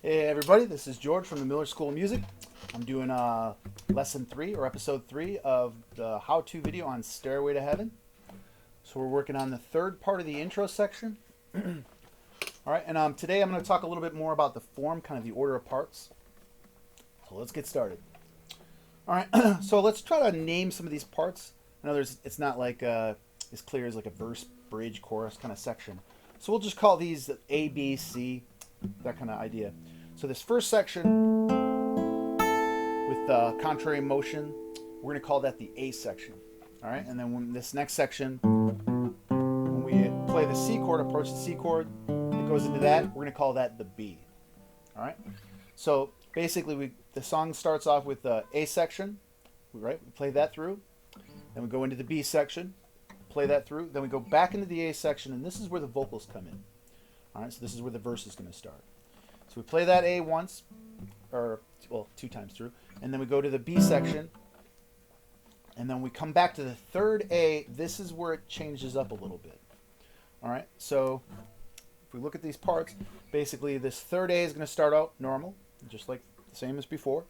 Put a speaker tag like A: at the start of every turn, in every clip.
A: Hey everybody, this is George from the Miller School of Music. I'm doing lesson 3 or episode 3 of the how-to video on Stairway to Heaven. So we're working on the third part of the intro section. Alright, and today I'm going to talk a little bit more about the form, kind of the order of parts. So let's get started. Alright, so let's try to name some of these parts. I know it's not like as clear as like a verse, bridge, chorus kind of section. So we'll just call these A, B, C, that kind of idea. So this first section with contrary motion, we're going to call that the A section. All right, and then when this next section, when we play the C chord, approach the C chord, it goes into that, we're going to call that the B. All right, so basically the song starts off with the A section, right? We play that through, then we go into the B section, play that through, then we go back into the A section, and this is where the vocals come in. All right, so this is where the verse is going to start. So we play that A once, or, well, 2 times through, and then we go to the B section, and then we come back to the third A. This is where it changes up a little bit. All right, so if we look at these parts, basically this third A is going to start out normal, just like the same as before.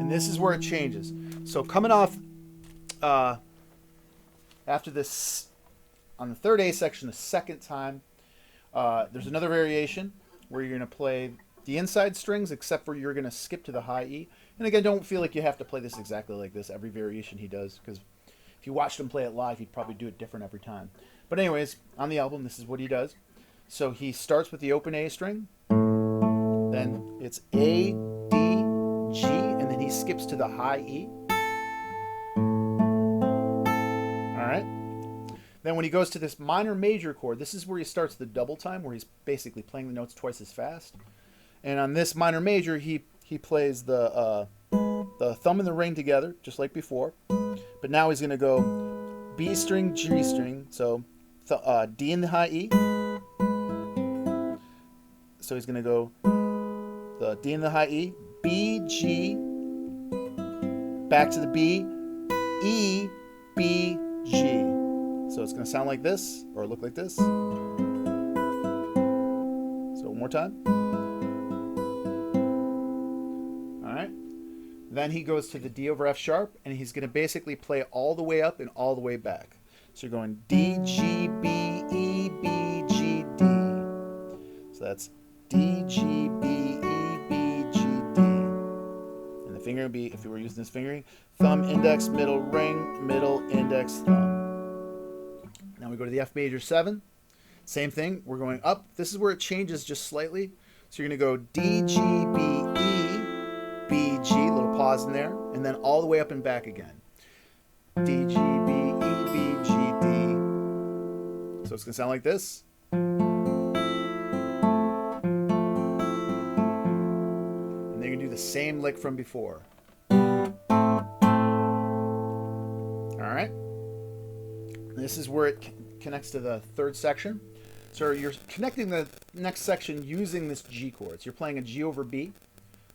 A: This is where it changes. So coming off after this, on the third A section, the second time, there's another variation where you're going to play the inside strings, except for you're going to skip to the high E. And again, don't feel like you have to play this exactly like this, every variation he does, because if you watched him play it live, he'd probably do it different every time. But anyways, on the album, this is what he does. So he starts with the open A string, then it's A, D, G, and then he skips to the high E. Alright. Then when he goes to this minor major chord, this is where he starts the double time, where he's basically playing the notes twice as fast. And on this minor major, he plays the thumb and the ring together, just like before. But now he's going to go B string, G string, so D in the high E. So he's going to go the D in the high E, B, G, back to the B, E, B, G. So it's going to sound like this, or look like this. So one more time. All right. Then he goes to the D over F sharp, and he's going to basically play all the way up and all the way back. So you're going D, G, B, E, B, G, D. So that's D, G, B, E, B, G, D. And the finger would be, if you were using this fingering, thumb, index, middle, ring, middle, index, thumb. Now we go to the F major 7. Same thing. We're going up. This is where it changes just slightly. So you're going to go D, G, B, E, B, G, little pause in there, and then all the way up and back again. D, G, B, E, B, G, D. So it's going to sound like this. And then you can do the same lick from before. All right. This is where it connects to the third section. So you're connecting the next section using this G chord. So you're playing a G over B.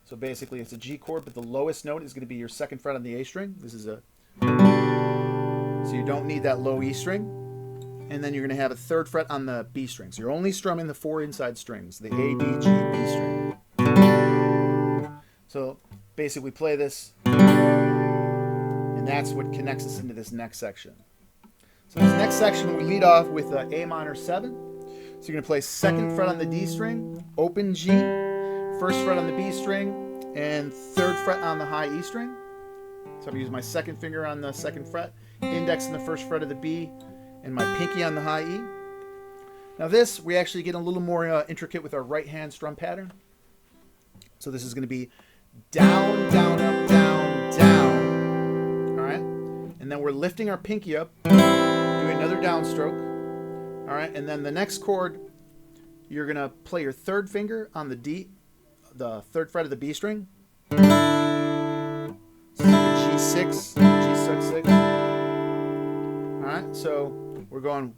A: So basically it's a G chord, but the lowest note is going to be your second fret on the A string. This is a... So you don't need that low E string. And then you're going to have a third fret on the B string. So you're only strumming the 4 inside strings, the A, D, G, B string. So basically play this. And that's what connects us into this next section. So this next section, we lead off with A minor 7. So you're going to play 2nd fret on the D string, open G, 1st fret on the B string, and 3rd fret on the high E string. So I'm going to use my 2nd finger on the 2nd fret, index on the 1st fret of the B, and my pinky on the high E. Now this, we actually get a little more intricate with our right hand strum pattern. So this is going to be down, down, up, down, down. All right? And then we're lifting our pinky up, doing another downstroke. All right? And then the next chord, you're going to play your 3rd finger on the D, the 3rd fret of the B string. So G6, G6. All right? So we're going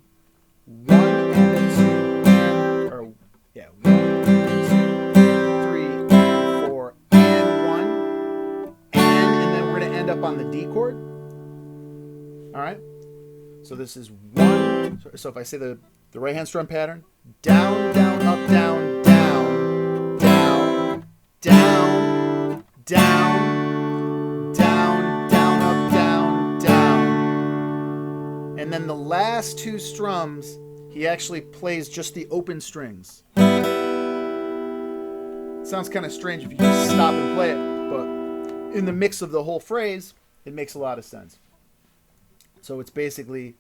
A: 1 and 2, or yeah, 1 and 2, 3 and 4 and 1, and then we're going to end up on the D chord. All right, so this is 1. So if I say the right hand strum pattern, down, down, up, down, down, down, down, down, down, down, up, down, down. And then the last 2 strums, he actually plays just the open strings. Sounds kind of strange if you just stop and play it, but in the mix of the whole phrase, it makes a lot of sense. So it's basically,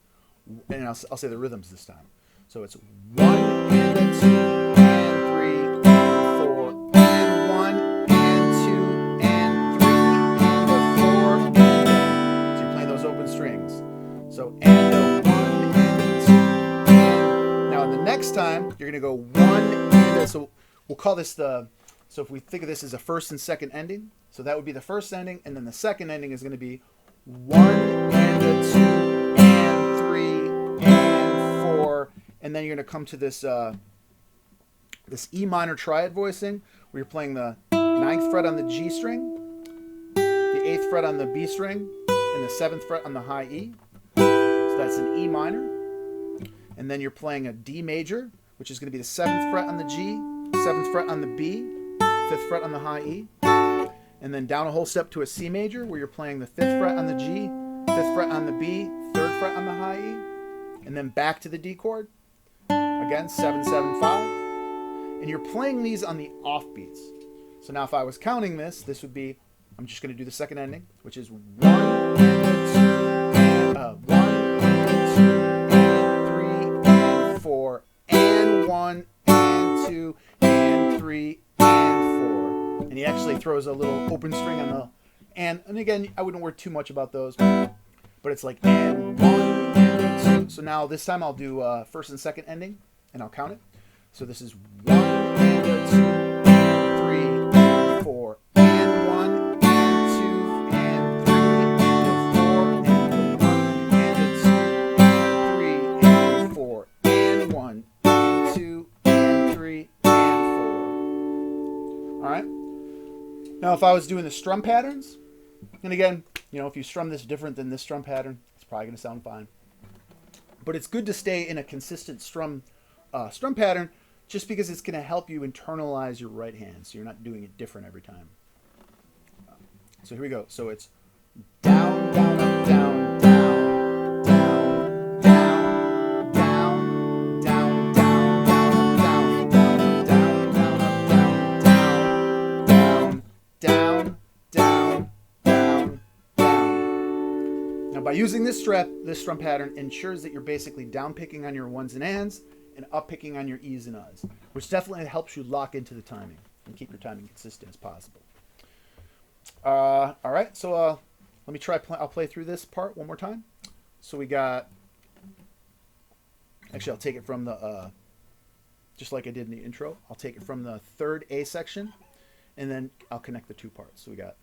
A: and I'll say the rhythms this time. So it's 1 and then 2 and 3 and 4 and 1 and 2 and 3 and a 4 and a. So you're playing those open strings. So and a 1 and a 2 and. Now the next time you're going to go 1 and a. So we'll call this the. So if we think of this as a 1st and 2nd ending, so that would be the 1st ending, and then the 2nd ending is going to be 1 and a 2 and 3 and 4, and then you're going to come to this this E minor triad voicing where you're playing the 9th fret on the G string, the 8th fret on the B string, and the 7th fret on the high E. So that's an E minor, and then you're playing a D major, which is going to be the 7th fret on the G, 7th fret on the B, 5th fret on the high E. And then down a whole step to a C major where you're playing the 5th fret on the G, 5th fret on the B, 3rd fret on the high E, and then back to the D chord. Again, 7, 7, 5. And you're playing these on the offbeats. So now if I was counting this, this would be, I'm just going to do the 2nd ending, which is 1 and 2 and 1 and 2 and 3 and 4 and 1 and 2 and 3 and 4. And he actually throws a little open string on the and again, I wouldn't worry too much about those, but it's like and 1 and 2. So now this time I'll do 1st and 2nd ending, and I'll count it. So this is 1 and a 2 and 3 and 4 and 1 and 2 and 3 and a 4 and a 1 and a 2 and 3 and 4 and 1 and 2 and 3 and 4. All right. Now, if I was doing the strum patterns, and again, you know, if you strum this different than this strum pattern, it's probably going to sound fine. But it's good to stay in a consistent strum pattern just because it's going to help you internalize your right hand, so you're not doing it different every time. So here we go. So it's down, down, up, down, down, down, down, down, down, down, down, down, down, down, down, down, down, down, down. Now by using this strum pattern ensures that you're basically down picking on your ones and ands and up picking on your E's and U's, which definitely helps you lock into the timing and keep your timing consistent as possible. All right, so let me try. I'll play through this part one more time. So we got. Actually, I'll take it from the. Just like I did in the intro, I'll take it from the 3rd A section, and then I'll connect the 2 parts. So we got.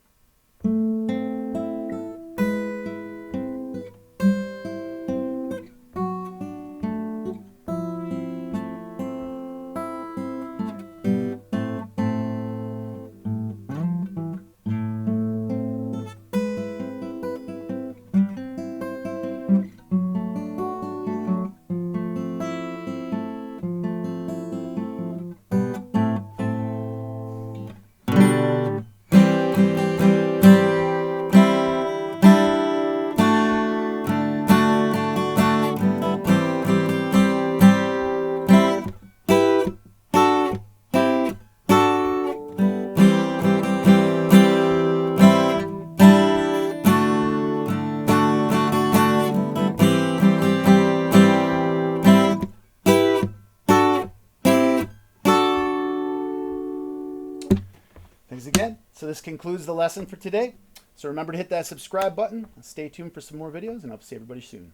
A: So this concludes the lesson for today. So remember to hit that subscribe button. Stay tuned for some more videos, and I'll see everybody soon.